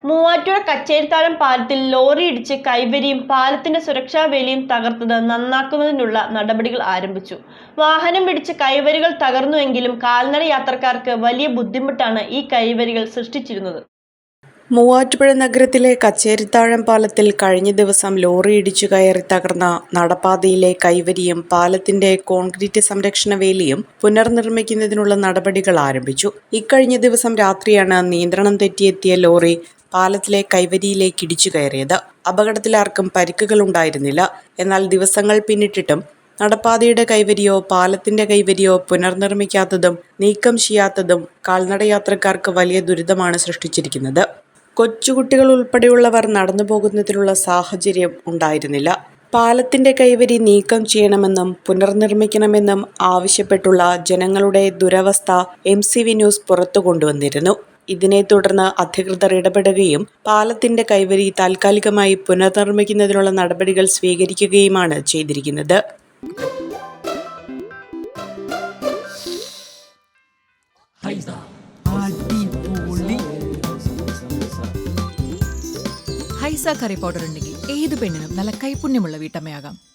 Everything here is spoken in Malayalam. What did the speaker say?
മൂവാറ്റുപുഴ കച്ചേരിത്താഴം പാലത്തിൽ ലോറി ഇടിച്ച് കൈവരിയും പാലത്തിന്റെ സുരക്ഷാ വേലിയും തകർത്തത് നന്നാക്കുന്നതിനുള്ള നടപടികൾ ആരംഭിച്ചു. വാഹനം ഇടിച്ച് കൈവരികൾ തകർന്നുവെങ്കിലും കാൽനട യാത്രക്കാർക്ക് വലിയ ബുദ്ധിമുട്ടാണ് ഈ കൈവരികൾ സൃഷ്ടിച്ചിരുന്നത്. മൂവാറ്റുപുഴ നഗരത്തിലെ കച്ചേരിത്താഴം പാലത്തിൽ കഴിഞ്ഞ ദിവസം ലോറി ഇടിച്ചു കയറി തകർന്ന നടപ്പാതയിലെ കൈവരിയും പാലത്തിന്റെ കോൺക്രീറ്റ് സംരക്ഷണ വേലിയും പുനർനിർമ്മിക്കുന്നതിനുള്ള നടപടികൾ ആരംഭിച്ചു. ഇക്കഴിഞ്ഞ ദിവസം രാത്രിയാണ് നിയന്ത്രണം തെറ്റിയെത്തിയ ലോറി പാലത്തിലെ കൈവരിയിലേക്ക് ഇടിച്ചു കയറിയത്. അപകടത്തിൽ ആർക്കും പരിക്കുകൾ ഉണ്ടായിരുന്നില്ല. എന്നാൽ ദിവസങ്ങൾ പിന്നിട്ടിട്ടും നടപ്പാതയുടെ കൈവരിയോ പാലത്തിന്റെ കൈവരിയോ പുനർനിർമ്മിക്കാത്തതും നീക്കം ചെയ്യാത്തതും കാൽനടയാത്രക്കാർക്ക് വലിയ ദുരിതമാണ് സൃഷ്ടിച്ചിരിക്കുന്നത്. കൊച്ചുകുട്ടികൾ ഉൾപ്പെടെയുള്ളവർ നടന്നു പോകുന്നതിനുള്ള സാഹചര്യം ഉണ്ടായിരുന്നില്ല. പാലത്തിന്റെ കൈവരി നീക്കം ചെയ്യണമെന്നും പുനർനിർമ്മിക്കണമെന്നും ആവശ്യപ്പെട്ടുള്ള ജനങ്ങളുടെ ദുരവസ്ഥ MCV ന്യൂസ് പുറത്തു കൊണ്ടുവന്നിരുന്നു. ഇതിനെ തുടർന്ന് അധികൃതർ ഇടപെടുകയും പാലത്തിന്റെ കൈവരി താൽക്കാലികമായി പുനർനിർമ്മിക്കുന്നതിനുള്ള നടപടികൾ സ്വീകരിക്കുകയുമാണ് ചെയ്തിരിക്കുന്നത്. ഹൈസ കറി പൗഡർ ഉണ്ടെങ്കിൽ ഏത് പെണ്ണിനും നല്ല കൈപുണ്യമുള്ള വീട്ടമ്മയാകാം.